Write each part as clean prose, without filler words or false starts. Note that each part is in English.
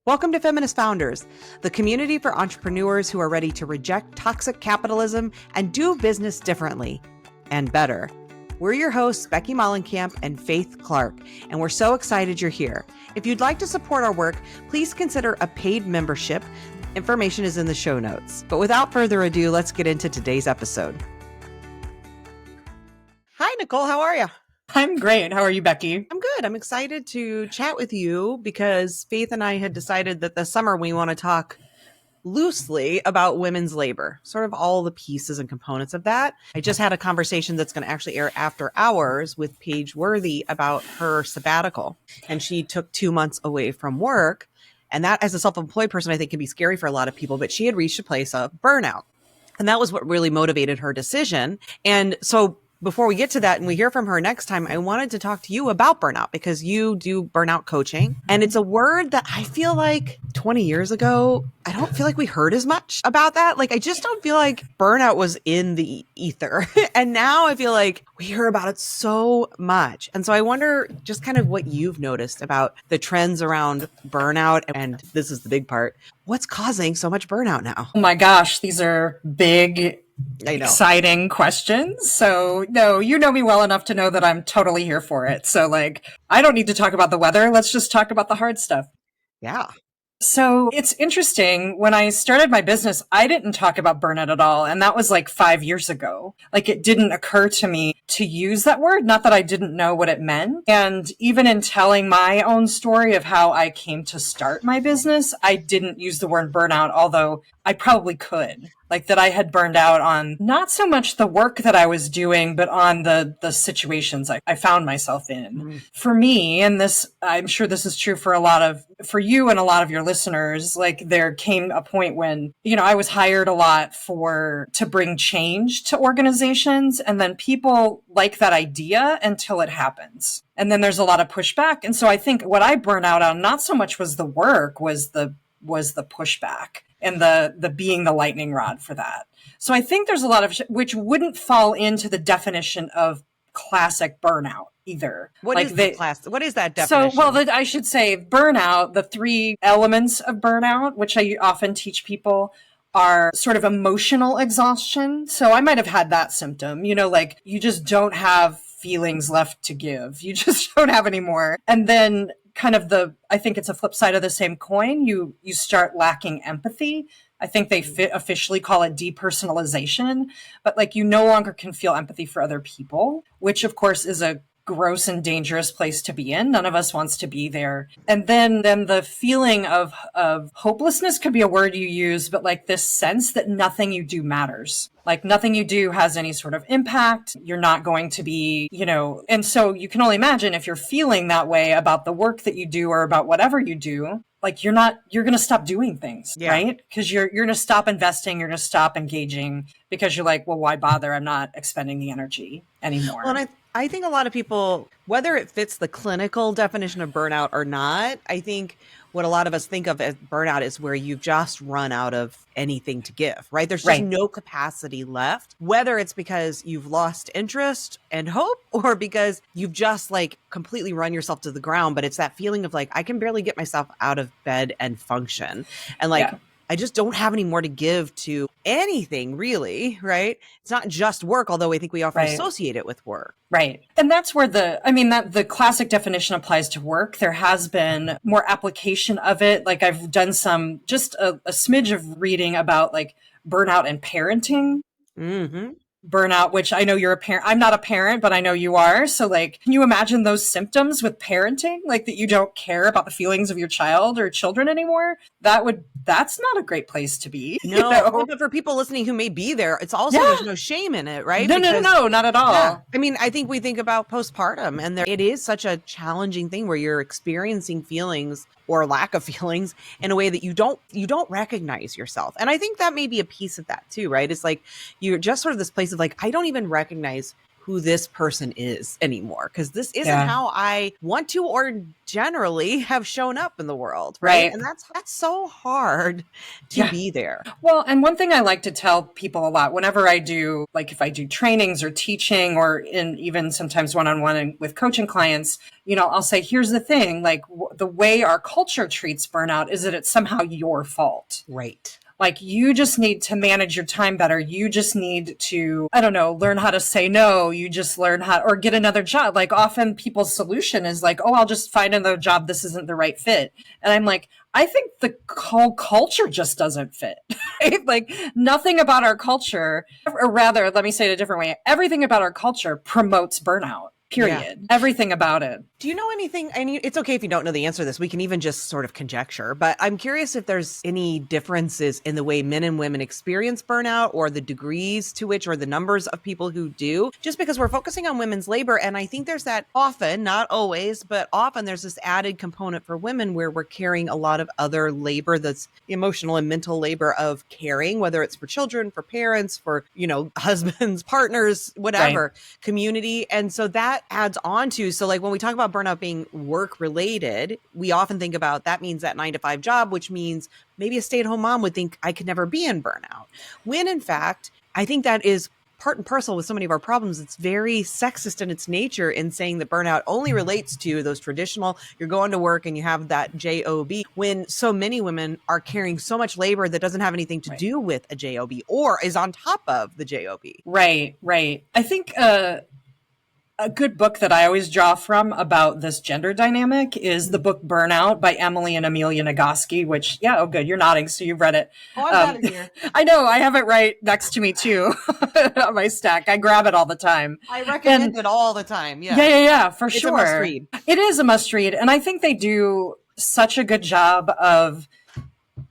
Welcome to Feminist Founders, the community for entrepreneurs who are ready to reject toxic capitalism and do business differently and better. We're your hosts, Becky Mollenkamp and Faith Clark, and we're so excited you're here. If you'd like to support our work, please consider a paid membership. Information is in the show notes. But without further ado, let's get into today's episode. Hi, Nicole. How are you? I'm great. How are you, Becky? I'm good. I'm excited to chat with you because Faith and I had decided that this summer we want to talk loosely about women's labor, sort of all the pieces and components of that. I just had a conversation that's going to actually air after hours with Paige Worthy about her sabbatical. And she took 2 months away from work. And that, as a self-employed person, I think can be scary for a lot of people, but she had reached a place of burnout. And that was what really motivated her decision. And so before we get to that and we hear from her next time, I wanted to talk to you about burnout because you do burnout coaching. And it's a word that I feel like 20 years ago, I don't feel like we heard as much about that. Like, I just don't feel like burnout was in the ether. And now I feel like we hear about it so much. And so I wonder just kind of what you've noticed about the trends around burnout. And this is the big part. What's causing so much burnout now? Oh my gosh, these are big, exciting questions. So no, you know me well enough to know that I'm totally here for it. So I don't need to talk about the weather. Let's just talk about the hard stuff. Yeah. So it's interesting. When I started my business, I didn't talk about burnout at all. And that was 5 years ago. It didn't occur to me to use that word. Not that I didn't know what it meant. And even in telling my own story of how I came to start my business, I didn't use the word burnout, although I probably could. That I had burned out on not so much the work that I was doing, but on the situations I found myself in. Mm-hmm. For me, and this, I'm sure this is true for you and a lot of your listeners, there came a point when, I was hired a lot to bring change to organizations, and then people like that idea until it happens. And then there's a lot of pushback. And so I think what I burn out on, not so much was the work, was the pushback. And the being the lightning rod for that. So I think there's a lot of which wouldn't fall into the definition of classic burnout either. What is that definition? So, I should say burnout, the 3 elements of burnout, which I often teach people, are sort of emotional exhaustion. So I might have had that symptom, you just don't have feelings left to give. You just don't have any more. And then kind of I think it's a flip side of the same coin. You start lacking empathy. I think they officially call it depersonalization, but you no longer can feel empathy for other people, which of course is a gross and dangerous place to be in. None of us wants to be there. And then the feeling of hopelessness could be a word you use, but this sense that nothing you do matters. Nothing you do has any sort of impact. You're not going to be, and so you can only imagine if you're feeling that way about the work that you do or about whatever you do, you're going to stop doing things, right? Because you're going to stop investing. You're going to stop engaging because you're well, why bother? I'm not expending the energy anymore. Well, and I think a lot of people, whether it fits the clinical definition of burnout or not, I think what a lot of us think of as burnout is where you've just run out of anything to give, right? There's just no capacity left, whether it's because you've lost interest and hope or because you've just completely run yourself to the ground. But it's that feeling of I can barely get myself out of bed and function. And I just don't have any more to give to anything really, right? It's not just work, although I think we often associate it with work. Right. And that's where the classic definition applies to work. There has been more application of it. I've done just a smidge of reading about burnout and parenting. Mm-hmm. Burnout, which I know you're a parent. I'm not a parent, but I know you are. So can you imagine those symptoms with parenting? That you don't care about the feelings of your child or children anymore? That's not a great place to be. No, but for people listening who may be there, it's also, there's no shame in it, right? No, not at all. Yeah. I mean, I think we think about postpartum and it is such a challenging thing where you're experiencing feelings or lack of feelings in a way that you don't recognize yourself. And I think that may be a piece of that too, right? It's you're just sort of this place of I don't even recognize who this person is anymore, because this isn't Yeah. how I want to or generally have shown up in the world. Right. And that's so hard to be there. Well, and one thing I like to tell people a lot whenever I do, like if I do trainings or teaching or even sometimes one-on-one with coaching clients, I'll say, here's the thing, like the way our culture treats burnout is that it's somehow your fault. Right. Like you just need to manage your time better. You just need to, learn how to say no. You just learn how, or get another job. Like often people's solution is like, oh, I'll just find another job. This isn't the right fit. And I'm like, I think the whole culture just doesn't fit. Right? Like nothing about our culture, or rather, let me say it a different way. Everything about our culture promotes burnout. Period. Yeah. Everything about it. Do you know anything? And it's okay if you don't know the answer to this. We can even just sort of conjecture. But I'm curious if there's any differences in the way men and women experience burnout, or the degrees to which, or the numbers of people who do, just because we're focusing on women's labor. And I think there's that often, not always, but often there's this added component for women where we're carrying a lot of other labor, that's emotional and mental labor of caring, whether it's for children, for parents, for, husbands, partners, whatever, community. And so that adds on to, so like when we talk about burnout being work related, we often think about that means that 9-to-5 job, which means maybe a stay-at-home mom would think I could never be in burnout. When in fact, I think that is part and parcel with so many of our problems. It's very sexist in its nature in saying that burnout only relates to those traditional, you're going to work and you have that job, when so many women are carrying so much labor that doesn't have anything to do with a job or is on top of the job. Right. I think, a good book that I always draw from about this gender dynamic is the book Burnout by Emily and Amelia Nagoski, which, good, you're nodding, so you've read it. Oh, I've got it here. I know, I have it right next to me too on my stack. I grab it all the time. I recommend it all the time. Yeah, for sure. It's a must read. It is a must read. And I think they do such a good job of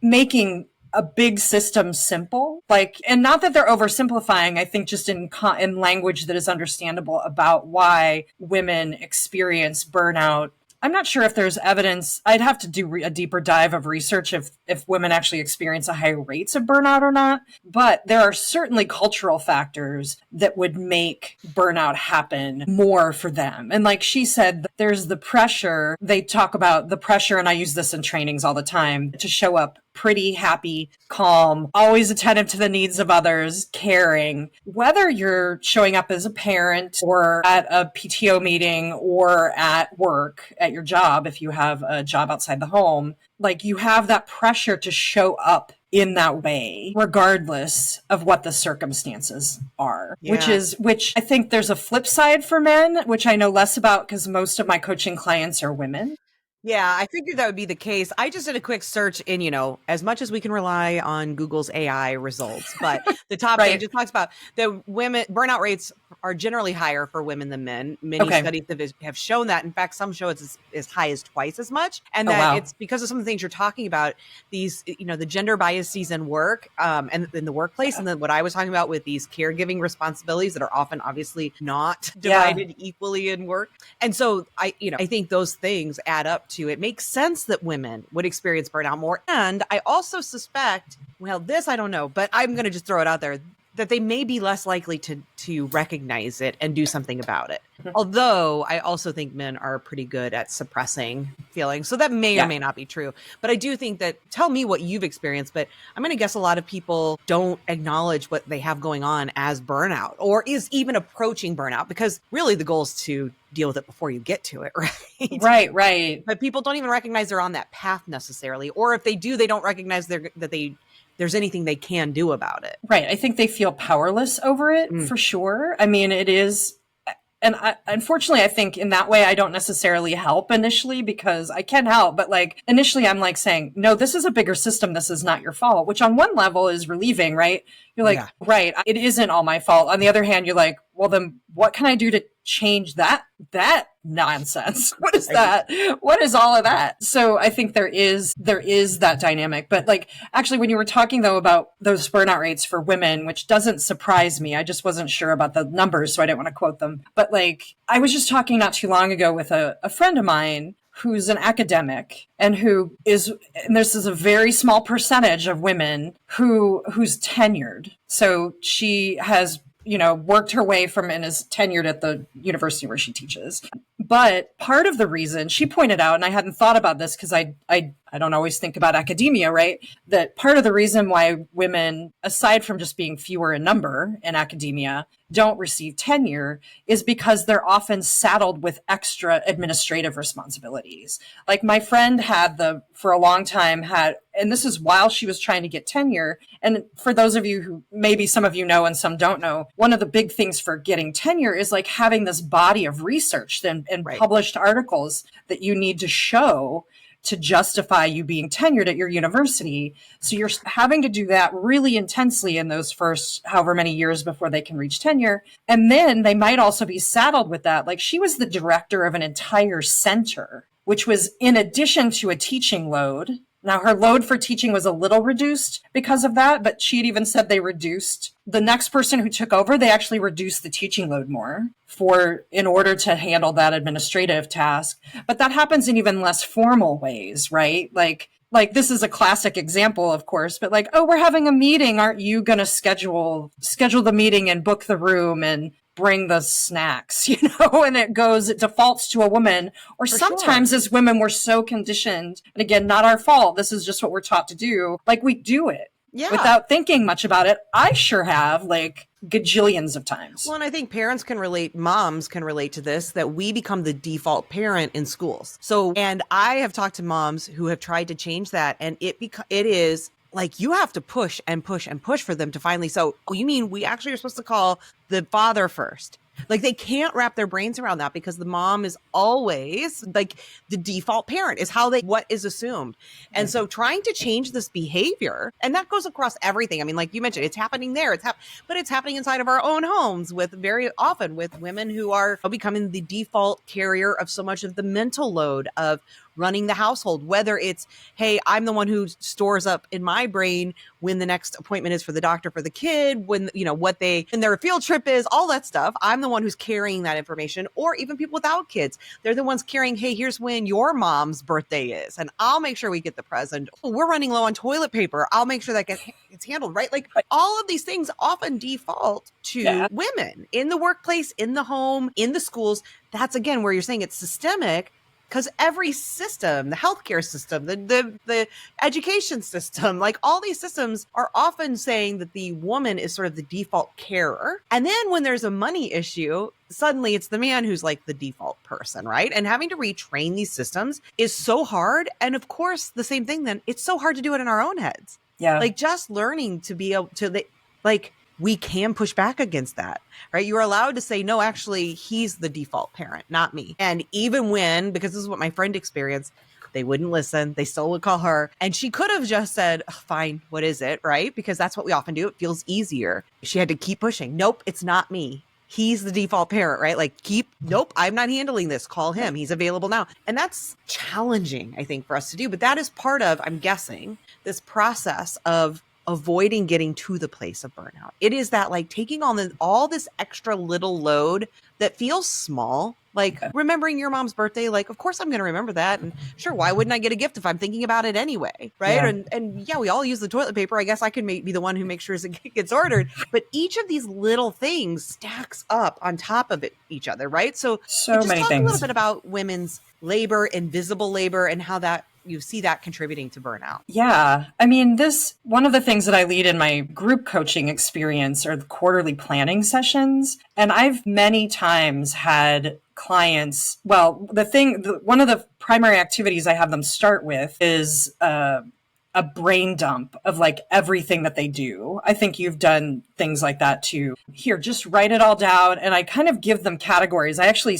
making a big system simple, and not that they're oversimplifying. I think just in language that is understandable about why women experience burnout. I'm not sure if there's evidence. I'd have to do a deeper dive of research if women actually experience a higher rates of burnout or not. But there are certainly cultural factors that would make burnout happen more for them. And like she said, there's the pressure. They talk about the pressure, and I use this in trainings all the time, to show up pretty, happy, calm, always attentive to the needs of others, caring. Whether you're showing up as a parent or at a PTO meeting or at work, at your job, if you have a job outside the home, like you have that pressure to show up in that way, regardless of what the circumstances are, which I think there's a flip side for men, which I know less about because most of my coaching clients are women. Yeah, I figured that would be the case. I just did a quick search in, as much as we can rely on Google's AI results, but the top thing just talks about the women burnout rates are generally higher for women than men. Many studies have shown that. In fact, some show it's as high as twice as much. And that it's because of some of the things you're talking about, these, the gender biases in work and in the workplace. And then what I was talking about with these caregiving responsibilities that are often obviously not divided equally in work. And so I think those things add up to, it makes sense that women would experience burnout more. And I also suspect, this I don't know, but I'm going to just throw it out there, that they may be less likely to recognize it and do something about it. Although I also think men are pretty good at suppressing feelings. So that may or may not be true. But I do think that, tell me what you've experienced, but I'm going to guess a lot of people don't acknowledge what they have going on as burnout, or is even approaching burnout, because really the goal is to deal with it before you get to it, right? Right. But people don't even recognize they're on that path necessarily. Or if they do, they don't recognize there's anything they can do about it. Right. I think they feel powerless over it for sure. I mean, it is. And unfortunately, I think in that way, I don't necessarily help initially, because I can help. But initially, I'm saying, no, this is a bigger system. This is not your fault, which on one level is relieving, right? You're like, right, it isn't all my fault. On the other hand, you're like, well, then what can I do to change that nonsense? What is that? What is all of that? So I think there is that dynamic. But actually, when you were talking though about those burnout rates for women, which doesn't surprise me, I just wasn't sure about the numbers, so I didn't want to quote them. But I was just talking not too long ago with a friend of mine who's an academic and and this is a very small percentage of women who's tenured. So she has worked her way from and is tenured at the university where she teaches. But part of the reason she pointed out, and I hadn't thought about this because I don't always think about academia, right? That part of the reason why women, aside from just being fewer in number in academia, don't receive tenure is because they're often saddled with extra administrative responsibilities. Like my friend for a long time and this is while she was trying to get tenure. And for those of you who maybe some of you know and some don't know, one of the big things for getting tenure is like having this body of research and Right. published articles that you need to show to justify you being tenured at your university. So you're having to do that really intensely in those first however many years before they can reach tenure. And then they might also be saddled with that. Like she was the director of an entire center, which was in addition to a teaching load. Now, her load for teaching was a little reduced because of that, but she had even said they reduced the next person who took over. They actually reduced the teaching load more in order to handle that administrative task. But that happens in even less formal ways, right? Like this is a classic example, of course, but like, oh, we're having a meeting. Aren't you going to schedule the meeting and book the room and bring the snacks, and it defaults to a woman. Or For sometimes sure. as women, we're so conditioned, and again, not our fault. This is just what we're taught to do. Like we do it Yeah. without thinking much about it. I sure have like gajillions of times. Well, and I think moms can relate to this, that we become the default parent in schools. So, and I have talked to moms who have tried to change that, and it is like you have to push and push and push for them to finally. So, you mean we actually are supposed to call the father first? Like they can't wrap their brains around that because the mom is always like the default parent is what is assumed. And so trying to change this behavior, and that goes across everything. I mean, like you mentioned, it's happening there. But it's happening inside of our own homes very often with women who are becoming the default carrier of so much of the mental load of running the household, whether it's, hey, I'm the one who stores up in my brain when the next appointment is for the doctor for the kid, when, when their field trip is, all that stuff. I'm the one who's carrying that information, or even people without kids. They're the ones carrying, hey, here's when your mom's birthday is, and I'll make sure we get the present. Oh, we're running low on toilet paper. I'll make sure that gets handled, right? Like all of these things often default to women in the workplace, in the home, in the schools. That's again where you're saying it's systemic. Because every system, the healthcare system, the education system, like all these systems are often saying that the woman is sort of the default carer. And then when there's a money issue, suddenly it's the man who's like the default person, right? And having to retrain these systems is so hard. And of course, the same thing then, it's so hard to do it in our own heads. Yeah. Like just learning to be able to, we can push back against that, right? You're allowed to say, no, actually, he's the default parent, not me. And even because this is what my friend experienced, they wouldn't listen. They still would call her. And she could have just said, oh, fine, what is it, right? Because that's what we often do. It feels easier. She had to keep pushing. Nope, it's not me. He's the default parent, right? Like nope, I'm not handling this. Call him. He's available now. And that's challenging, I think, for us to do. But that is part of, I'm guessing, this process of avoiding getting to the place of burnout. It is that like taking on all this extra little load that feels small, like remembering your mom's birthday. Like, of course I'm going to remember that. And sure, why wouldn't I get a gift if I'm thinking about it anyway? Right. Yeah. And yeah, we all use the toilet paper. I guess I can be the one who makes sure it gets ordered. But each of these little things stacks up on top of each other. Right. So just many talk things. a little bit about women's labor, invisible labor, and how that you see that contributing to burnout. Yeah. I mean, one of the things that I lead in my group coaching experience are the quarterly planning sessions. And I've many times had clients, one of the primary activities I have them start with is a brain dump of like everything that they do. I think you've done things like that too. Here, just write it all down. And I kind of give them categories. I actually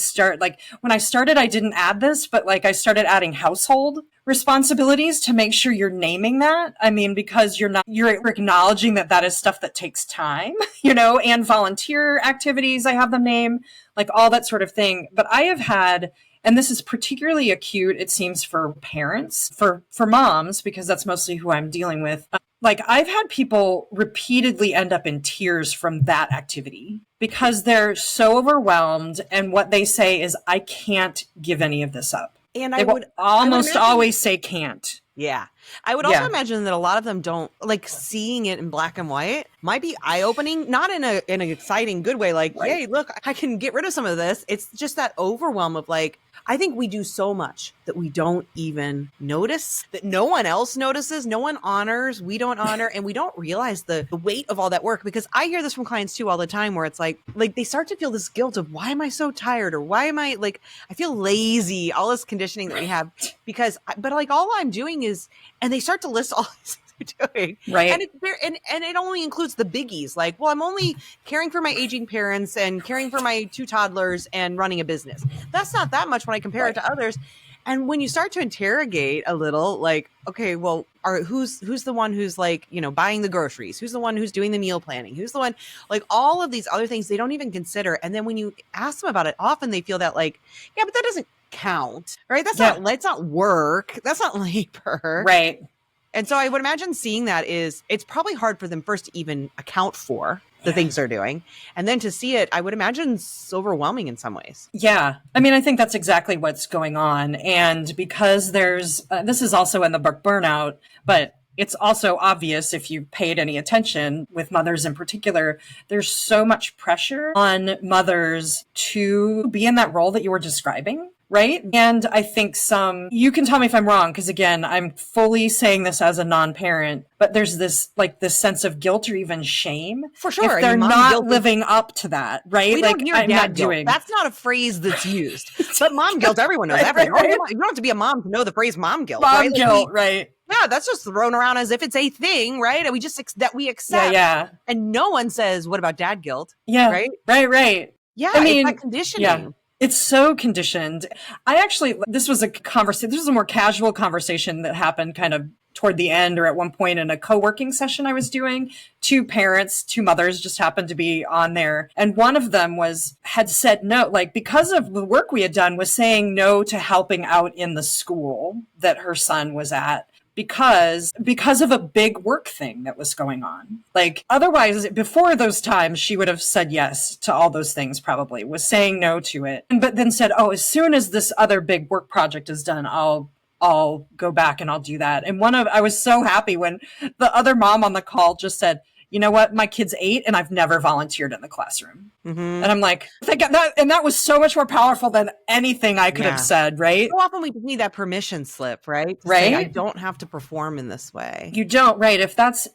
when I started, I didn't add this, but like I started adding household responsibilities to make sure you're naming that. I mean, because you're acknowledging that is stuff that takes time, and volunteer activities I have them name, like all that sort of thing. But I have had, and this is particularly acute, it seems, for parents, for moms, because that's mostly who I'm dealing with. Like I've had people repeatedly end up in tears from that activity because they're so overwhelmed. And what they say is, I can't give any of this up. And they would almost always say can't. Yeah. I would also imagine that a lot of them don't like seeing it in black and white might be eye-opening, not in an exciting good way, like, yay, look, I can get rid of some of this. It's just that overwhelm of like, I think we do so much that we don't even notice, that no one else notices, no one honors, we don't honor, and we don't realize the weight of all that work. Because I hear this from clients too all the time, where it's like they start to feel this guilt of, why am I so tired? Or why am I like, I feel lazy, all this conditioning that we have, because, but like all I'm doing is, and they start to list all these doing. Right. And it only includes the biggies. Like, well, I'm only caring for my aging parents and caring for my 2 toddlers and running a business. That's not that much when I compare it to others. And when you start to interrogate a little, like, okay, well, who's the one who's like, you know, buying the groceries? Who's the one who's doing the meal planning? Who's the one, like all of these other things they don't even consider. And then when you ask them about it, often they feel that like, yeah, but that doesn't count, right? That's not work. That's not labor. Right. And so I would imagine seeing that it's probably hard for them first to even account for the things they're doing. And then to see it, I would imagine it's overwhelming in some ways. Yeah. I mean, I think that's exactly what's going on. And because there's, this is also in the book Burnout, but it's also obvious if you paid any attention with mothers in particular, there's so much pressure on mothers to be in that role that you were describing. Right. And I think you can tell me if I'm wrong, because again, I'm fully saying this as a non-parent, but there's this sense of guilt or even shame. For sure. If they're not living up to that. Right. We don't hear dad guilt. That's not a phrase that's used. But mom guilt, everyone knows that. Right. You don't have to be a mom to know the phrase mom guilt. Mom guilt, right. Yeah, that's just thrown around as if it's a thing, right? And we just that we accept. Yeah. And no one says, what about dad guilt? Yeah. Right. Right. Yeah. I mean, it's like conditioning. Yeah. It's so conditioned. This was a more casual conversation that happened kind of toward the end or at one point in a co-working session I was doing. 2 mothers just happened to be on there. And one of them had said no, like because of the work we had done, was saying no to helping out in the school that her son was at. Because of a big work thing that was going on. Like otherwise, before those times, she would have said yes to all those things, probably was saying no to it. But then said, oh, as soon as this other big work project is done, I'll go back and I'll do that. And I was so happy when the other mom on the call just said, you know what, my kid's 8 and I've never volunteered in the classroom. Mm-hmm. And I'm like, that was so much more powerful than anything I could have said, right? So often we need that permission slip, right? To say, I don't have to perform in this way. You don't, right?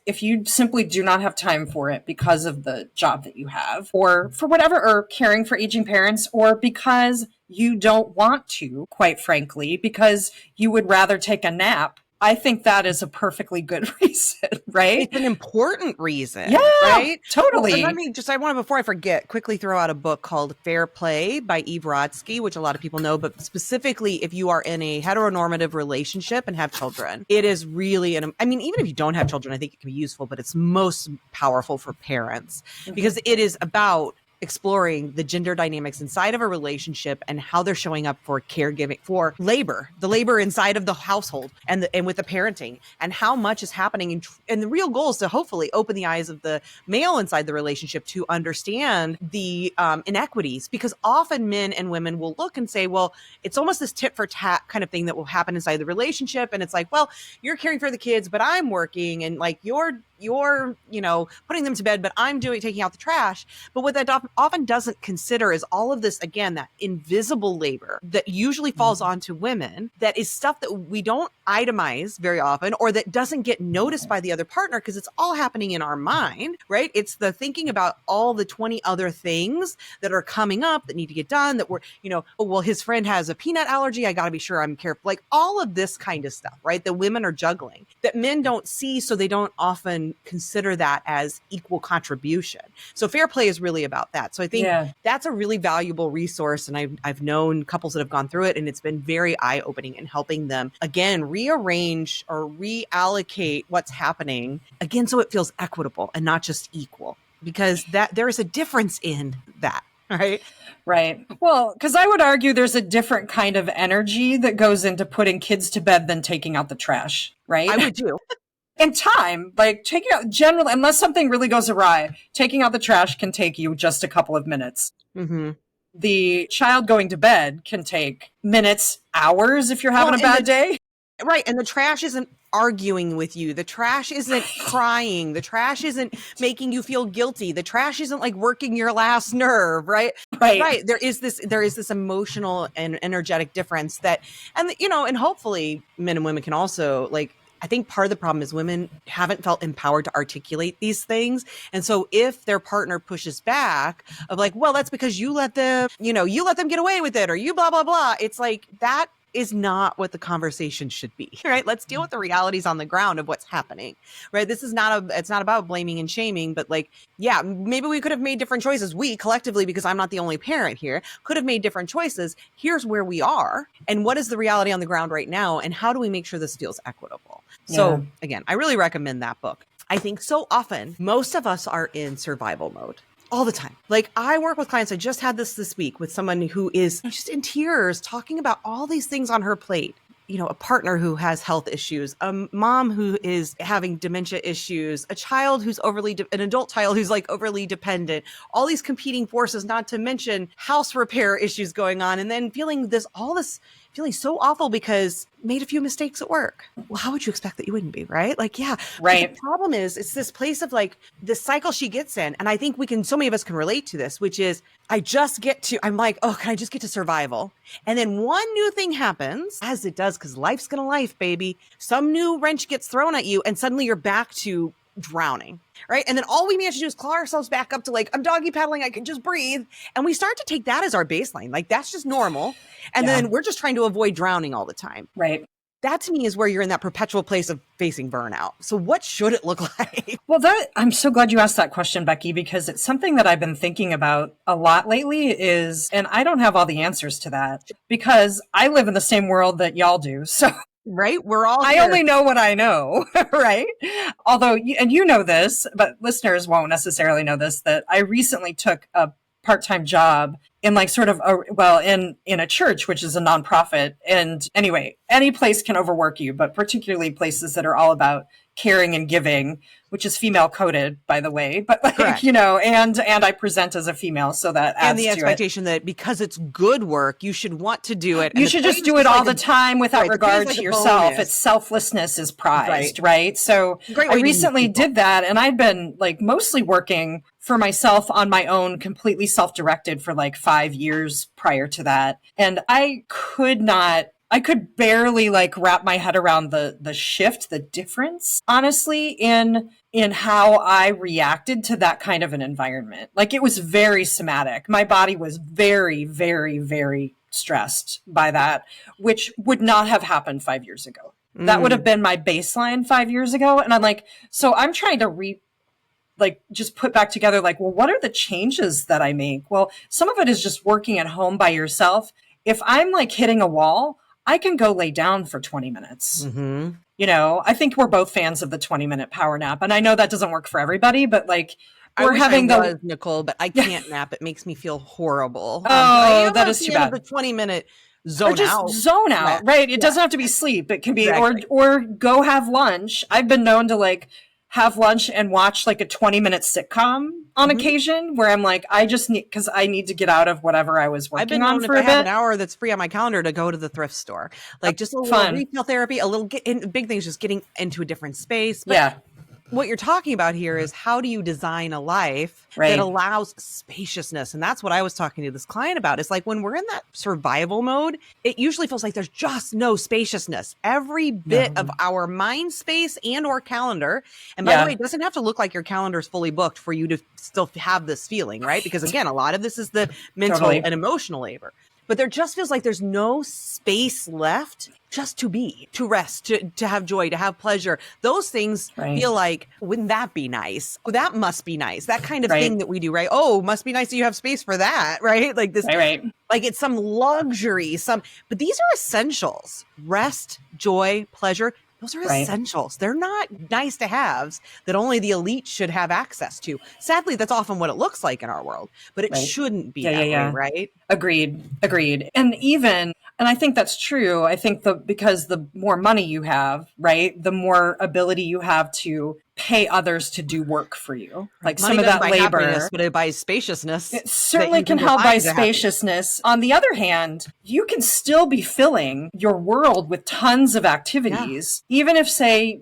If you simply do not have time for it because of the job that you have, or for whatever, or caring for aging parents, or because you don't want to, quite frankly, because you would rather take a nap, I think that is a perfectly good reason, right? It's an important reason. Yeah, right? Totally. Well, before I forget, quickly throw out a book called Fair Play by Eve Rodsky, which a lot of people know, but specifically if you are in a heteronormative relationship and have children, it is really, even if you don't have children, I think it can be useful, but it's most powerful for parents because it is about exploring the gender dynamics inside of a relationship and how they're showing up for caregiving, for the labor inside of the household and with the parenting, and how much is happening. And the real goal is to hopefully open the eyes of the male inside the relationship to understand the inequities, because often men and women will look and say, well, it's almost this tit for tat kind of thing that will happen inside the relationship. And it's like, well, you're caring for the kids, but I'm working, and like you're putting them to bed, but I'm taking out the trash. But what that often doesn't consider is all of this, again, that invisible labor that usually falls onto women, that is stuff that we don't itemize very often, or that doesn't get noticed by the other partner because it's all happening in our mind, right? It's the thinking about all the 20 other things that are coming up that need to get done, that we're, oh, well, his friend has a peanut allergy, I got to be sure I'm careful. Like all of this kind of stuff, right? That women are juggling, that men don't see, so they don't often consider that as equal contribution. So Fair Play is really about that. So I think that's a really valuable resource. And I've known couples that have gone through it, and it's been very eye-opening in helping them, again, rearrange or reallocate what's happening, again, so it feels equitable and not just equal, because there is a difference in that. Right. Right. Well, because I would argue there's a different kind of energy that goes into putting kids to bed than taking out the trash. Right. I would too. And time, like taking out generally, unless something really goes awry, taking out the trash can take you just a couple of minutes. Mm-hmm. The child going to bed can take minutes, hours if you're having a bad day. Right. And the trash isn't arguing with you. The trash isn't crying. The trash isn't making you feel guilty. The trash isn't like working your last nerve, right? Right. Right. There is this emotional and energetic difference that, and and hopefully men and women can also like, I think part of the problem is women haven't felt empowered to articulate these things. And so if their partner pushes back of like, well, that's because you let them get away with it, or you blah, blah, blah. It's like, that is not what the conversation should be, right? Let's deal with the realities on the ground of what's happening, right? This is it's not about blaming and shaming, but like, yeah, maybe we could have made different choices. We collectively, because I'm not the only parent here, could have made different choices. Here's where we are. And what is the reality on the ground right now? And how do we make sure this feels equitable? So again, I really recommend that book. I think so often, most of us are in survival mode. All the time. Like I work with clients. I just had this week with someone who is just in tears talking about all these things on her plate. A partner who has health issues, a mom who is having dementia issues, a child who's an adult child who's like overly dependent, all these competing forces, not to mention house repair issues going on. And then feeling so awful because made a few mistakes at work. Well, how would you expect that you wouldn't be, right? Like, yeah. Right. But the problem is, it's this place of like the cycle she gets in. And I think so many of us can relate to this, which is I'm like, oh, can I just get to survival? And then one new thing happens, as it does, because life's gonna life, baby. Some new wrench gets thrown at you and suddenly you're back to drowning, right? And then all we manage to do is claw ourselves back up to like, I'm doggy paddling, I can just breathe. And we start to take that as our baseline. Like that's just normal. And then we're just trying to avoid drowning all the time. Right. That to me is where you're in that perpetual place of facing burnout. So what should it look like? Well, I'm so glad you asked that question, Becky, because it's something that I've been thinking about a lot lately and I don't have all the answers to that because I live in the same world that y'all do. So right? We're all I only know what I know, right? Although, and you know this, but listeners won't necessarily know this, that I recently took a part-time job in like sort of in a church, which is a nonprofit. And anyway, any place can overwork you, but particularly places that are all about caring and giving, which is female coded, by the way, but like, correct. and I present as a female. So that adds and the expectation that because it's good work, you should want to do it. You should just do it all the time without regard to yourself. It's selflessness is prized, right? So I recently did that, and I'd been like mostly working for myself on my own, completely self-directed for like 5 years prior to that. And I could barely like wrap my head around the shift, the difference, honestly, in how I reacted to that kind of an environment. Like it was very somatic. My body was very, very, very stressed by that, which would not have happened 5 years ago. That would have been my baseline 5 years ago. And I'm like, so I'm trying to just put back together, like, well, what are the changes that I make? Well, some of it is just working at home by yourself. If I'm like hitting a wall, I can go lay down for 20 minutes. Mm-hmm. I think we're both fans of the 20-minute power nap. And I know that doesn't work for everybody, but like we're having Nicole, but I can't nap. It makes me feel horrible. That is too bad. The 20-minute zone out. Zone out, right? It doesn't have to be sleep. It can be, or go have lunch. I've been known to like have lunch and watch like a 20-minute sitcom on occasion where I'm like, because I need to get out of whatever I was working on for a bit. I have an hour that's free on my calendar to go to the thrift store. Like just a little retail therapy, big things, just getting into a different space. But what you're talking about here is how do you design a life that allows spaciousness? And that's what I was talking to this client about. It's like when we're in that survival mode, it usually feels like there's just no spaciousness. Every bit of our mind space and or calendar. And by the way, it doesn't have to look like your calendar is fully booked for you to still have this feeling, right? Because again, a lot of this is the mental and emotional labor. But there just feels like there's no space left just to be, to rest, to have joy, to have pleasure. Those things feel like, wouldn't that be nice? Oh, that must be nice. That kind of thing that we do, right? Oh, must be nice that you have space for that, right? Like this, like it's some luxury, but these are essentials. Rest, joy, pleasure. Those are essentials. They're not nice to haves that only the elite should have access to. Sadly, that's often what it looks like in our world, but it shouldn't be that way, right? Agreed. And I think that's true. I think because the more money you have, right, the more ability you have to pay others to do work for you. Like Money some of doesn't that buy labor. happiness, but it buys spaciousness. It certainly can help by spaciousness. On the other hand, you can still be filling your world with tons of activities, even if,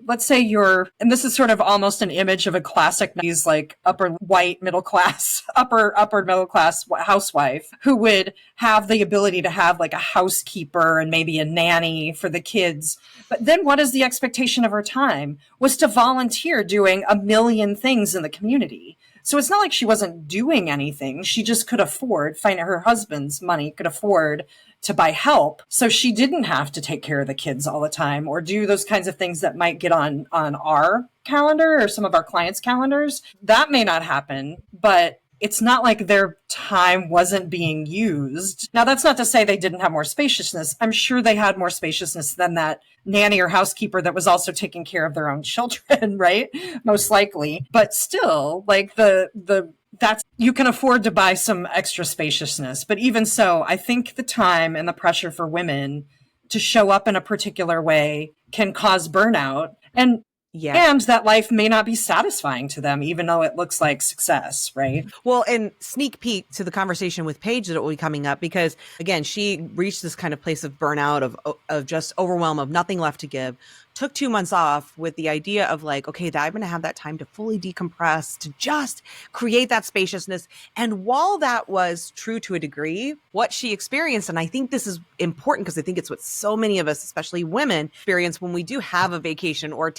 let's say you're, and this is sort of almost an image of a classic, these like upper white middle class, upper middle class housewife who would have the ability to have like a housekeeper and maybe a nanny for the kids. But then what is the expectation of her time? Was to volunteer doing a million things in the community. So it's not like she wasn't doing anything. She just could afford, her husband's money could afford to buy help. So she didn't have to take care of the kids all the time or do those kinds of things that might get on our calendar or some of our clients' calendars. That may not happen, but it's not like their time wasn't being used. Now, that's not to say they didn't have more spaciousness. I'm sure they had more spaciousness than that nanny or housekeeper that was also taking care of their own children, right? Most likely. But still, like that's, you can afford to buy some extra spaciousness. But even so, I think the time and the pressure for women to show up in a particular way can cause burnout. And that life may not be satisfying to them, even though it looks like success, right? Well, and sneak peek to the conversation with Paige that will be coming up, because again, she reached this kind of place of burnout, of just overwhelm, of nothing left to give. Took 2 months off with the idea of like, okay, I'm going to have that time to fully decompress, to just create that spaciousness. And while that was true to a degree, what she experienced, and I think this is important because I think it's what so many of us, especially women, experience when we do have a vacation or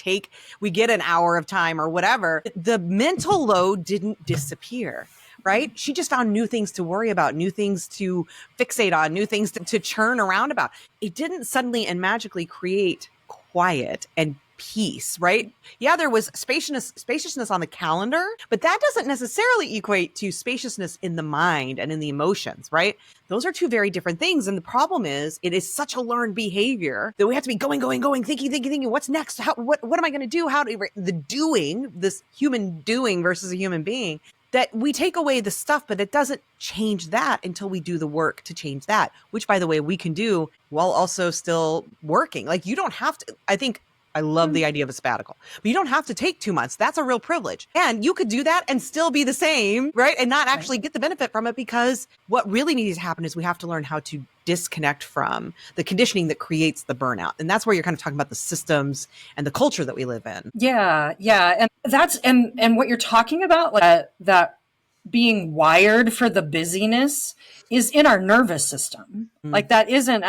we get an hour of time or whatever, the mental load didn't disappear. Right? She just found new things to worry about, new things to fixate on, new things to churn around about. It didn't suddenly and magically create quiet and peace, right? Yeah, there was spaciousness on the calendar, but that doesn't necessarily equate to spaciousness in the mind and in the emotions, right? Those are two very different things. And the problem is, it is such a learned behavior that we have to be going, thinking, what's next? What am I going to do? The doing, this human doing versus a human being, that we take away the stuff, but it doesn't change that until we do the work to change that, which, by the way, we can do while also still working. Like, you don't have to, I love the idea of a sabbatical, but you don't have to take 2 months. That's a real privilege. And you could do that and still be the same, right? And not actually get the benefit from it, because what really needs to happen is we have to learn how to disconnect from the conditioning that creates the burnout. And that's where you're kind of talking about the systems and the culture that we live in. Yeah. And that's, and what you're talking about, like that being wired for the busyness is in our nervous system. Like that isn't,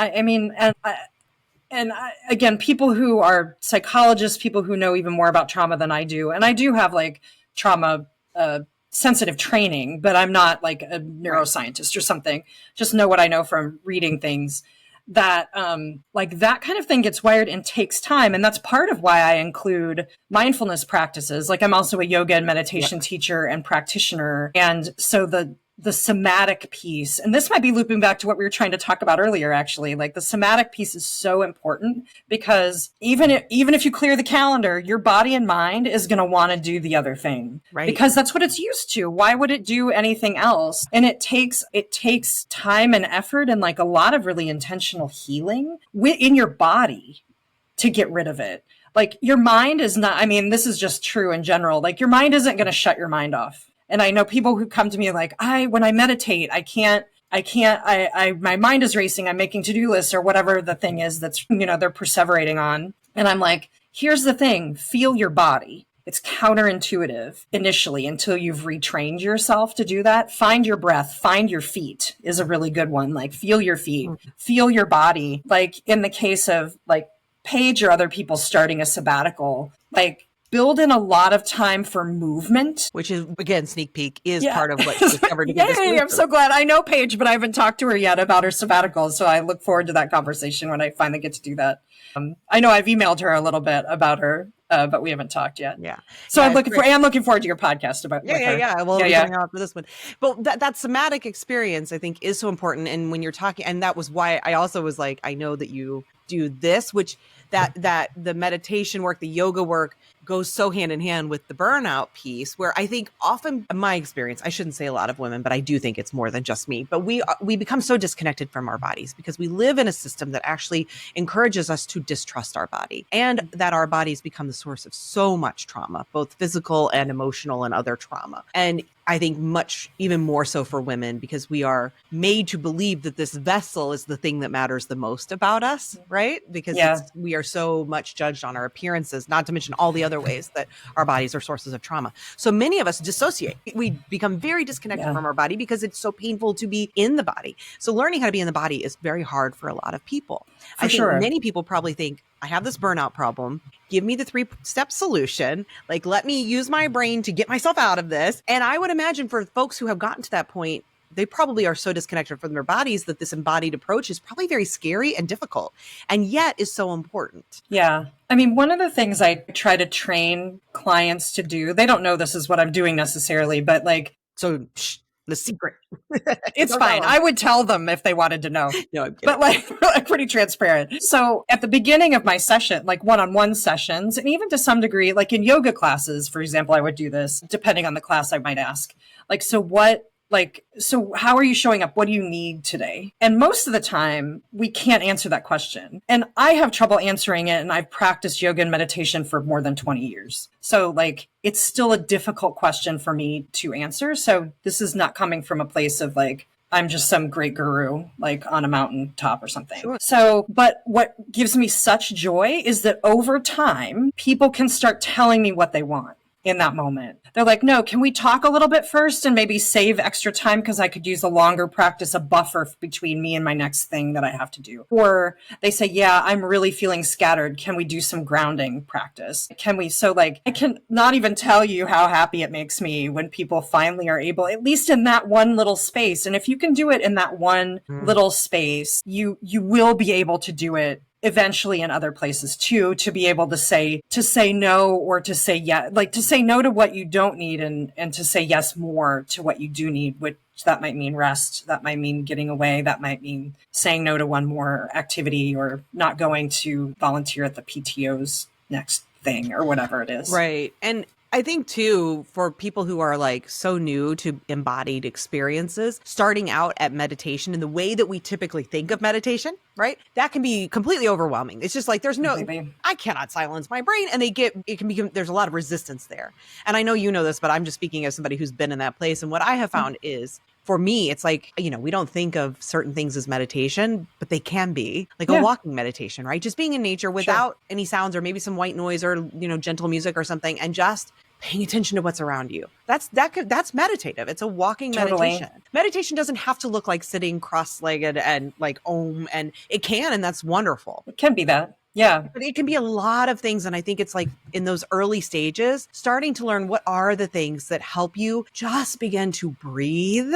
again, people who are psychologists, people who know even more about trauma than I do, and I do have like trauma sensitive training, but I'm not like a neuroscientist or something. Just know what I know from reading things, that like that kind of thing gets wired and takes time. And that's part of why I include mindfulness practices. Like, I'm also a yoga and meditation teacher and practitioner. And so the somatic piece, and this might be looping back to what we were trying to talk about earlier, actually, like the somatic piece is so important, because even if you clear the calendar, your body and mind is going to want to do the other thing, right? Because that's what it's used to. Why would it do anything else? And it takes time and effort and like a lot of really intentional healing in your body to get rid of it. Like, your mind is not, this is just true in general. Like, your mind isn't going to shut your mind off. And I know people who come to me like, when I meditate, my mind is racing. I'm making to-do lists or whatever the thing is that's, they're perseverating on. And I'm like, here's the thing, feel your body. It's counterintuitive initially until you've retrained yourself to do that. Find your breath, find your feet is a really good one. Like, feel your feet, feel your body. Like, in the case of like Paige or other people starting a sabbatical, like, build in a lot of time for movement. Which is, again, sneak peek, is part of what she discovered. Yay, I'm so glad. I know Paige, but I haven't talked to her yet about her sabbatical. So I look forward to that conversation when I finally get to do that. I know I've emailed her a little bit about her, but we haven't talked yet. Yeah. So I'm looking forward to your podcast about her. Yeah. Well, we're coming out for this one. But that somatic experience, I think, is so important. And when you're talking, and that was why I also was like, I know that you do this, which that the meditation work, the yoga work, goes so hand in hand with the burnout piece, where I think often, in my experience, I shouldn't say a lot of women, but I do think it's more than just me, but we become so disconnected from our bodies because we live in a system that actually encourages us to distrust our body, and that our bodies become the source of so much trauma, both physical and emotional and other trauma. And I think even more so for women, because we are made to believe that this vessel is the thing that matters the most about us, right? Because we are so much judged on our appearances, not to mention all the other ways that our bodies are sources of trauma. So many of us dissociate. We become very disconnected from our body because it's so painful to be in the body. So learning how to be in the body is very hard for a lot of people. I think many people probably think, I have this burnout problem. Give me the 3-step solution. Like, let me use my brain to get myself out of this. And I would imagine for folks who have gotten to that point, they probably are so disconnected from their bodies that this embodied approach is probably very scary and difficult, and yet is so important. Yeah. I mean, one of the things I try to train clients to do, they don't know this is what I'm doing necessarily, but like, so the secret. It's fine. I would tell them if they wanted to know. No, I'm kidding. But like, I'm pretty transparent. So at the beginning of my session, like one-on-one sessions, and even to some degree, like in yoga classes, for example, I would do this, depending on the class, I might ask, like, so how are you showing up? What do you need today? And most of the time, we can't answer that question. And I have trouble answering it. And I've practiced yoga and meditation for more than 20 years. So like, it's still a difficult question for me to answer. So this is not coming from a place of like, I'm just some great guru, like on a mountaintop or something. Sure. So, but what gives me such joy is that over time, people can start telling me what they want in that moment. They're like, no, can we talk a little bit first and maybe save extra time because I could use a longer practice, a buffer between me and my next thing that I have to do. Or they say, yeah, I'm really feeling scattered. Can we do some grounding practice? So like, I can not even tell you how happy it makes me when people finally are able, at least in that one little space. And if you can do it in that one little space, you will be able to do it eventually in other places too, to be able to say no, or to say yeah, like to say no to what you don't need and to say yes more to what you do need, which that might mean rest, that might mean getting away, that might mean saying no to one more activity or not going to volunteer at the PTO's next thing or whatever it is. Right. And I think too, for people who are like so new to embodied experiences, starting out at meditation in the way that we typically think of meditation, right? That can be completely overwhelming. It's just like, I cannot silence my brain. And there's a lot of resistance there. And I know you know this, but I'm just speaking as somebody who's been in that place. And what I have found is, for me, it's like, we don't think of certain things as meditation, but they can be like a walking meditation, right? Just being in nature without any sounds or maybe some white noise or, gentle music or something, and just paying attention to what's around you. That's meditative. It's a walking meditation. Meditation doesn't have to look like sitting cross-legged and like om, and it can, and that's wonderful. It can be that. Yeah. But it can be a lot of things. And I think it's like in those early stages, starting to learn what are the things that help you just begin to breathe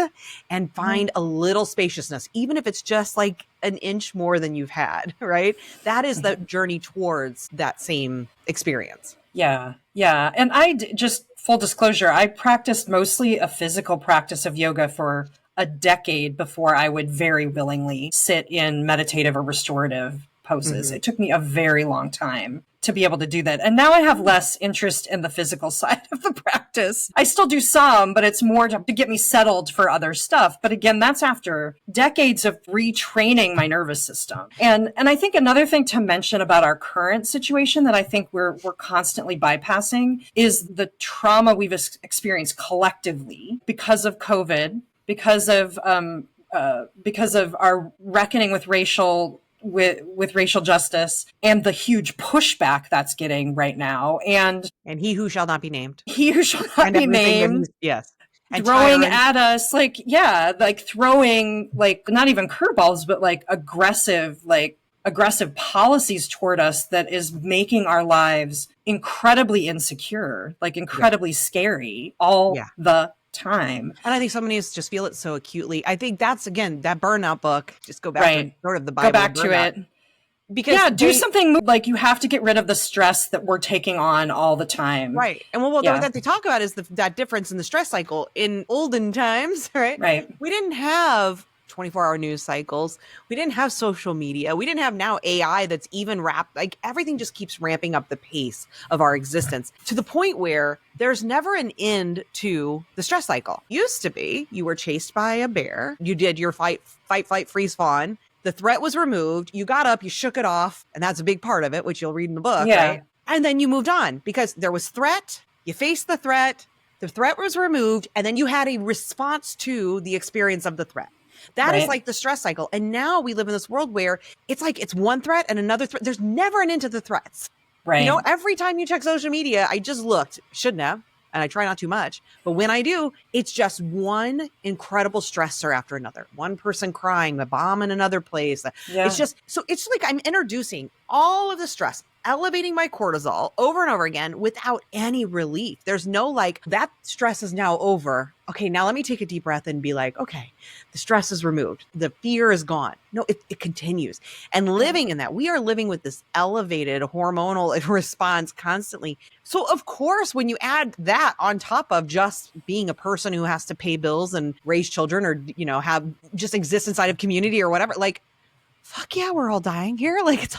and find a little spaciousness, even if it's just like an inch more than you've had, right? That is the journey towards that same experience. Yeah. Yeah. And just full disclosure, I practiced mostly a physical practice of yoga for a decade before I would very willingly sit in meditative or restorative poses. It took me a very long time to be able to do that. And now I have less interest in the physical side of the practice. I still do some, but it's more to get me settled for other stuff. But again, that's after decades of retraining my nervous system. And I think another thing to mention about our current situation that I think we're constantly bypassing is the trauma we've experienced collectively because of COVID, because of our reckoning with racial justice and the huge pushback that's getting right now. And he who shall not be named. He who shall not be named. Yes. And throwing at us throwing not even curveballs, but aggressive policies toward us that is making our lives incredibly insecure, incredibly scary all the time. And I think so many of us just feel it so acutely. I think that's, again, that burnout book, just go back to sort of the Bible. Go back to it. Because do something like you have to get rid of the stress that we're taking on all the time. Right. And what they talk about is that difference in the stress cycle in olden times, right? Right. We didn't have 24-hour news cycles. We didn't have social media. We didn't have now AI that's even wrapped. Like everything just keeps ramping up the pace of our existence to the point where there's never an end to the stress cycle. Used to be, you were chased by a bear. You did your fight, flight, freeze, fawn. The threat was removed. You got up, you shook it off. And that's a big part of it, which you'll read in the book, right? And then you moved on because there was threat. You faced the threat was removed, and then you had a response to the experience of the threat. That is like the stress cycle. And now we live in this world where it's like it's one threat and another threat. There's never an end to the threats. Right. You know, every time you check social media, I just looked, shouldn't have, and I try not too much. But when I do, it's just one incredible stressor after another. One person crying, the bomb in another place. It's just, so it's like I'm introducing all of the stress, elevating my cortisol over and over again without any relief. There's no like, that stress is now over. Okay, now let me take a deep breath and be like, okay, the stress is removed. The fear is gone. No, it continues. And living in that, we are living with this elevated hormonal response constantly. So of course, when you add that on top of just being a person who has to pay bills and raise children or, you know, have just exist inside of community or whatever, like, fuck yeah, we're all dying here. Like it's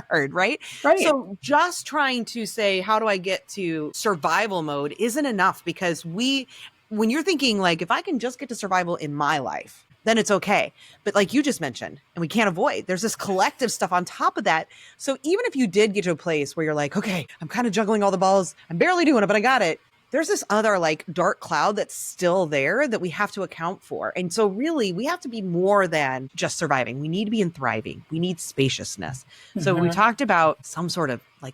hard, right? So just trying to say, how do I get to survival mode isn't enough because when you're thinking like, if I can just get to survival in my life, then it's okay. But like you just mentioned, and we can't avoid, there's this collective stuff on top of that. So even if you did get to a place where you're like, okay, I'm kind of juggling all the balls, I'm barely doing it, but I got it. There's this other like dark cloud that's still there that we have to account for. And so really we have to be more than just surviving. We need to be in thriving. We need spaciousness. So we talked about some sort of like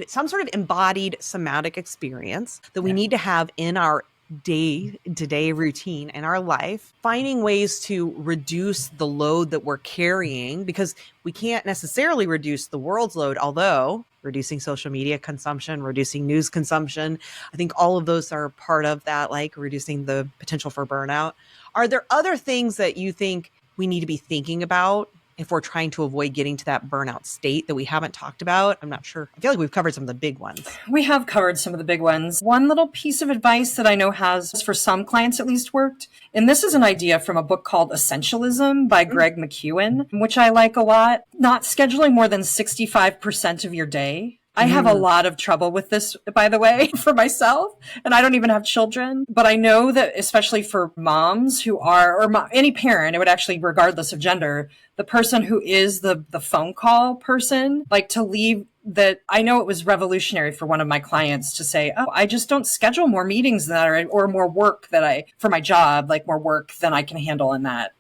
some sort of embodied somatic experience that we need to have in our day-to-day routine in our life, finding ways to reduce the load that we're carrying because we can't necessarily reduce the world's load, although reducing social media consumption, reducing news consumption, I think all of those are part of that, like reducing the potential for burnout. Are there other things that you think we need to be thinking about if we're trying to avoid getting to that burnout state that we haven't talked about? I'm not sure. I feel like we've covered some of the big ones. We have covered some of the big ones. One little piece of advice that I know has, for some clients at least, worked. And this is an idea from a book called Essentialism by Greg McKeown, which I like a lot. Not scheduling more than 65% of your day. I have a lot of trouble with this, by the way, for myself, and I don't even have children. But I know that especially for moms who are, or any parent, it would actually, regardless of gender, the person who is the phone call person, like to leave that. I know it was revolutionary for one of my clients to say, oh, I just don't schedule more meetings than or more work for my job, like more work than I can handle in that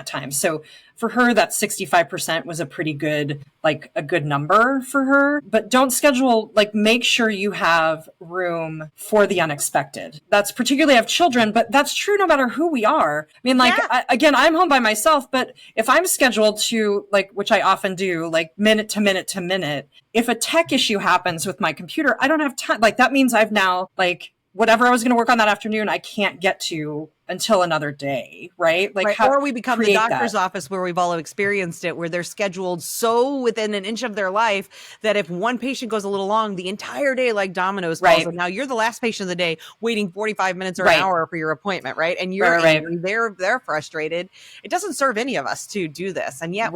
time. So for her, that 65% was a pretty good, like a good number for her. But don't schedule, like make sure you have room for the unexpected. That's particularly I have children, but that's true no matter who we are. I mean, like, again, I'm home by myself, but if I'm scheduled to, like, which I often do, like minute to minute to minute, if a tech issue happens with my computer, I don't have time. Like that means I've now, like, whatever I was going to work on that afternoon, I can't get to until another day, right? Like, or we become the doctor's office where we've all experienced it, where they're scheduled so within an inch of their life that if one patient goes a little long, the entire day, like dominoes falls. And now you're the last patient of the day, waiting 45 minutes or an hour for your appointment, right? And you're angry, they're frustrated. It doesn't serve any of us to do this, and yet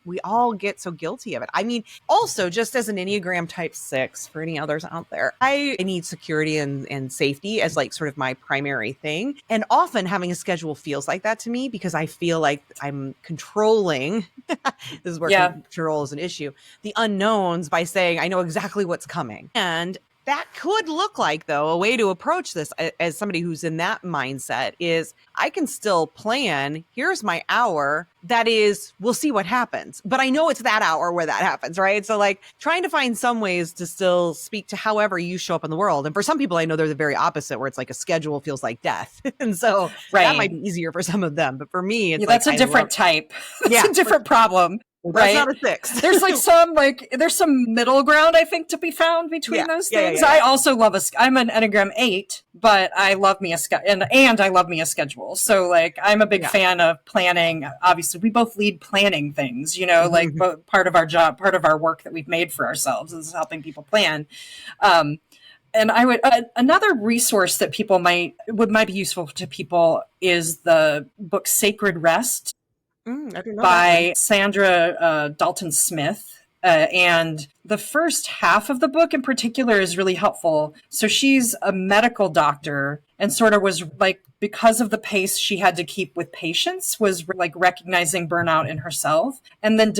we all get so guilty of it. I mean, also just as an Enneagram type 6, for any others out there, I need security and safety as like sort of my primary thing. And often having a schedule feels like that to me because I feel like I'm controlling, this is where control is an issue, the unknowns by saying, I know exactly what's coming. And that could look like, though, a way to approach this as somebody who's in that mindset is I can still plan. Here's my hour. That is, we'll see what happens. But I know it's that hour where that happens, right? So like trying to find some ways to still speak to however you show up in the world. And for some people, I know they're the very opposite, where it's like a schedule feels like death. And so that might be easier for some of them. But for me, it's that's a different type. It's a different problem. That's not a 6. There's like there's some middle ground, I think, to be found between those things. I also love I'm an Enneagram 8, but I love me and I love me a schedule. So like, I'm a big fan of planning. Obviously we both lead planning things, you know, like part of our job, part of our work that we've made for ourselves is helping people plan. And I would another resource that people might be useful to people is the book Sacred Rest I didn't know by Sandra Dalton Smith. And the first half of the book in particular is really helpful. So she's a medical doctor and sort of was like, because of the pace she had to keep with patients, was like recognizing burnout in herself and then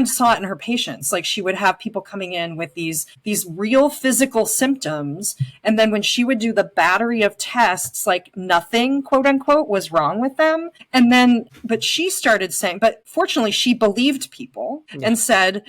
saw it in her patients. Like she would have people coming in with these real physical symptoms. And then when she would do the battery of tests, like nothing, quote unquote, was wrong with them. And then, but she started saying, but fortunately she believed people and said,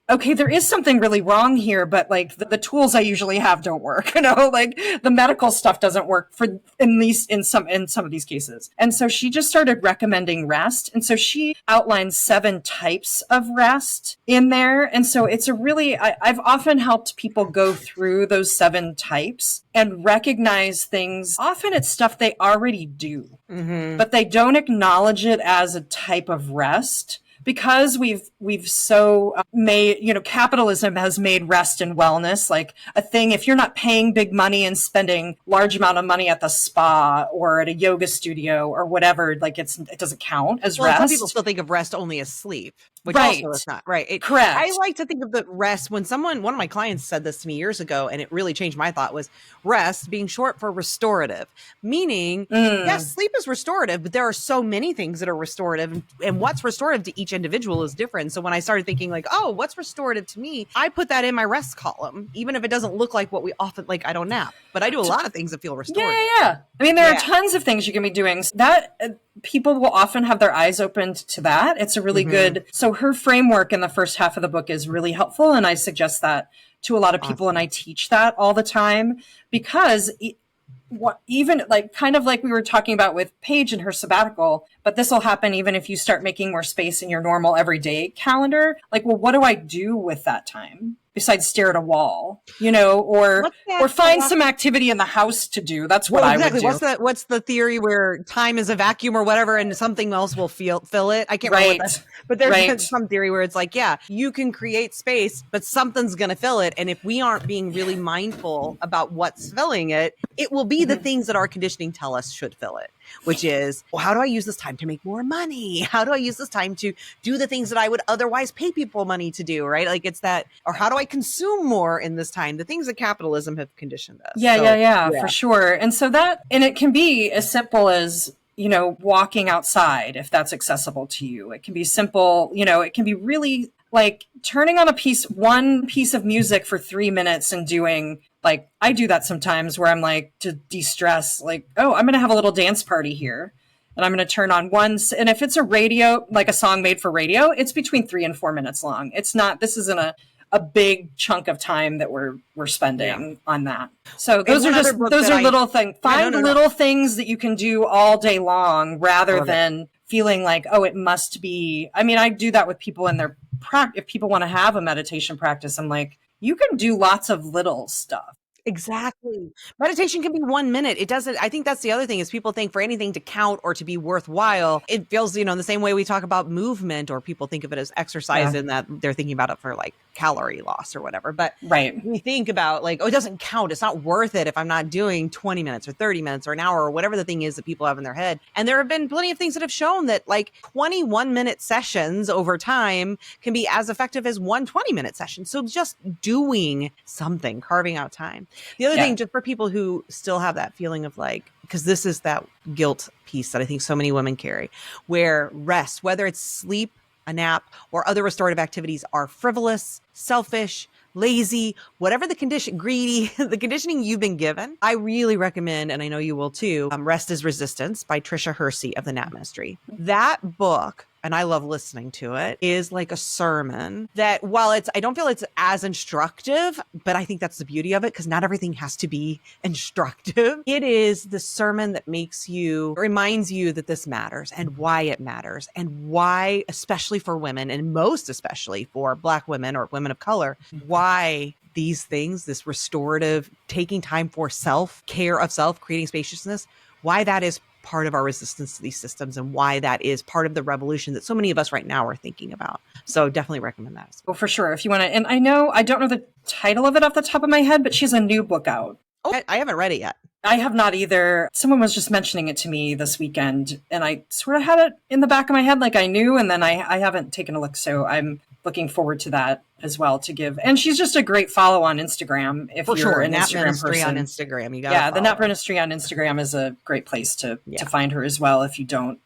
okay, there is something really wrong here, but like the tools I usually have don't work, like the medical stuff doesn't work in some of these cases. And so she just started recommending rest. And so she outlines 7 types of rest in there. And so it's I've often helped people go through those 7 types and recognize things. Often it's stuff they already do, but they don't acknowledge it as a type of rest. Because we've so made, capitalism has made rest and wellness like a thing. If you're not paying big money and spending large amount of money at the spa or at a yoga studio or whatever, like it doesn't count as rest. Some people still think of rest only as sleep, which right. also is not right. Correct. I like to think of the rest when one of my clients said this to me years ago, and it really changed my thought, was rest being short for restorative, meaning yes, sleep is restorative, but there are so many things that are restorative, and what's restorative to each individual is different. So when I started thinking like, oh, what's restorative to me, I put that in my rest column, even if it doesn't look like what we often like. I don't nap, but I do a lot of things that feel restorative. Yeah. I mean, there are tons of things you can be doing that. People will often have their eyes opened to that. It's a really good. So her framework in the first half of the book is really helpful, and I suggest that to a lot of people, and I teach that all the time because. Even like kind of like we were talking about with Paige and her sabbatical, but this will happen even if you start making more space in your normal everyday calendar. Like, well, what do I do with that time besides stare at a wall, or find some activity in the house to do? That's what I would do. What's the theory where time is a vacuum or whatever, and something else will fill it? I can't remember what that, but there's some theory where it's like, yeah, you can create space, but something's going to fill it. And if we aren't being really mindful about what's filling it, it will be the things that our conditioning tell us should fill it, which is, well, how do I use this time to make more money? How do I use this time to do the things that I would otherwise pay people money to do, right? Like it's that, or how do I consume more in this time? The things that capitalism have conditioned us. Yeah, for sure. And so and it can be as simple as, walking outside, if that's accessible to you. It can be simple, it can be really like turning on one piece of music for 3 minutes and doing, like, I do that sometimes where I'm like, to de-stress, like, oh, I'm going to have a little dance party here. And I'm going to turn on and if it's a radio, like a song made for radio, it's between 3 and 4 minutes long. This isn't a big chunk of time that we're spending on that. So those are little things. Find little things that you can do all day long rather than feeling like, oh, it must be. I mean, I do that with people in their practice. If people want to have a meditation practice, I'm like, you can do lots of little stuff. Exactly. Meditation can be 1 minute. It doesn't, I think that's the other thing is people think for anything to count or to be worthwhile, it feels, in the same way we talk about movement or people think of it as exercise in that they're thinking about it for like calorie loss or whatever. But we think about like, oh, it doesn't count. It's not worth it if I'm not doing 20 minutes or 30 minutes or an hour or whatever the thing is that people have in their head. And there have been plenty of things that have shown that like 21-minute sessions over time can be as effective as one 20-minute session. So just doing something, carving out time. The other thing, just for people who still have that feeling of like, because this is that guilt piece that I think so many women carry, where rest, whether it's sleep, a nap, or other restorative activities are frivolous, selfish, lazy, whatever the condition, greedy, the conditioning you've been given, I really recommend, and I know you will too, Rest is Resistance by Tricia Hersey of the Nap Ministry. That book, and I love listening to it, is like a sermon that while I don't feel it's as instructive, but I think that's the beauty of it because not everything has to be instructive. It is the sermon that reminds you that this matters and why it matters and why, especially for women and most especially for Black women or women of color, why these things, this restorative, taking time for self, care of self, creating spaciousness, why that is part of our resistance to these systems and why that is part of the revolution that so many of us right now are thinking about. So definitely recommend that as well. Well, for sure. If you want to, and I don't know the title of it off the top of my head, but she has a new book out. Oh, I haven't read it yet. I have not either. Someone was just mentioning it to me this weekend, and I sort of had it in the back of my head like I knew, and then I haven't taken a look. So I'm looking forward to that as well to give. And she's just a great follow on Instagram if you're an Instagram person. On Instagram, you got the Nap Ministry on Instagram is a great place to find her as well if you don't,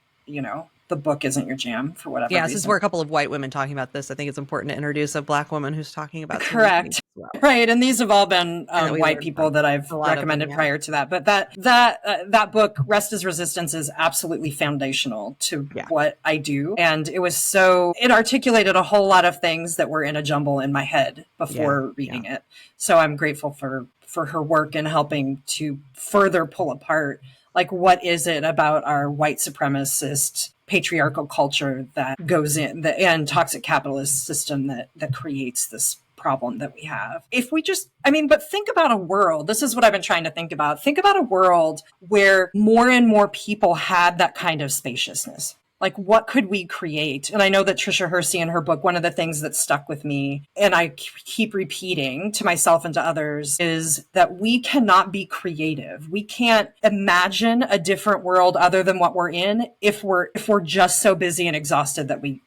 the book isn't your jam for whatever reason. Since we're a couple of white women talking about this, I think it's important to introduce a Black woman who's talking about correct. Well. Right. And these have all been white people that I've recommended prior to that. But that book, Rest is Resistance, is absolutely foundational to what I do. And it articulated a whole lot of things that were in a jumble in my head before reading it. So I'm grateful for her work in helping to further pull apart, like, what is it about our white supremacist patriarchal culture that goes in and toxic capitalist system that creates this problem that we have. If we just, but think about a world, this is what I've been trying to think about. Think about a world where more and more people had that kind of spaciousness. Like, what could we create? And I know that Tricia Hersey in her book, one of the things that stuck with me, and I keep repeating to myself and to others, is that we cannot be creative. We can't imagine a different world other than what we're in if we're just so busy and exhausted that we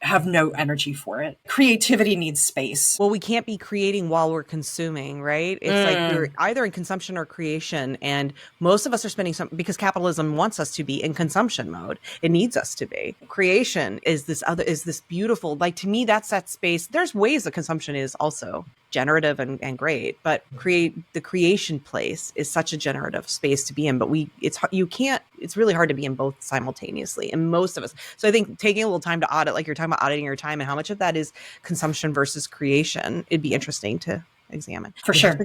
have no energy for it. Creativity needs space. Well, we can't be creating while we're consuming, right? It's like we're either in consumption or creation. And most of us are spending because capitalism wants us to be in consumption mode. It needs us to be. Creation is this beautiful, like, to me, that's that space. There's ways that consumption is also generative and great, but the creation place is such a generative space to be in, but it's really hard to be in both simultaneously, and most of us. So I think taking a little time to audit, like you're talking about auditing your time and how much of that is consumption versus creation, it'd be interesting to examine. For sure.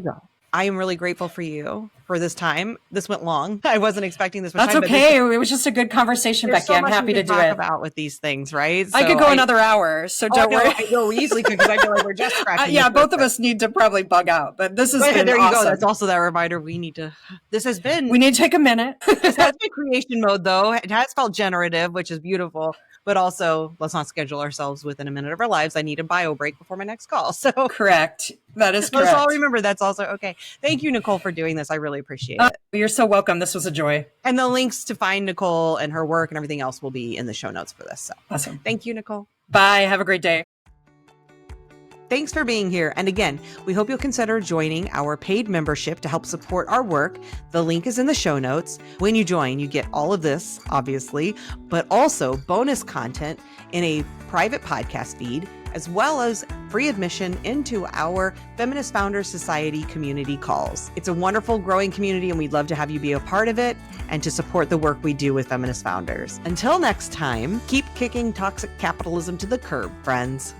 I am really grateful for you for this time. This went long. I wasn't expecting this much time. That's okay. It was just a good conversation, Becky. I'm happy to do it. About with these things, right? I could go another hour, so don't worry. I know we easily could, because I feel like we're just scratching. Both of us need to probably bug out, but this has been there you awesome. go. That's also that reminder. We need to take a minute. This has been creation mode, though. It has felt generative, which is beautiful. But also, let's not schedule ourselves within a minute of our lives. I need a bio break before my next call. So correct. That is correct. Let's all remember that's also okay. Thank you, Nicole, for doing this. I really appreciate it. You're so welcome. This was a joy. And the links to find Nicole and her work and everything else will be in the show notes for this. So awesome. Thank you, Nicole. Bye. Have a great day. Thanks for being here. And again, we hope you'll consider joining our paid membership to help support our work. The link is in the show notes. When you join, you get all of this, obviously, but also bonus content in a private podcast feed, as well as free admission into our Feminist Founders Society community calls. It's a wonderful growing community, and we'd love to have you be a part of it and to support the work we do with Feminist Founders. Until next time, keep kicking toxic capitalism to the curb, friends.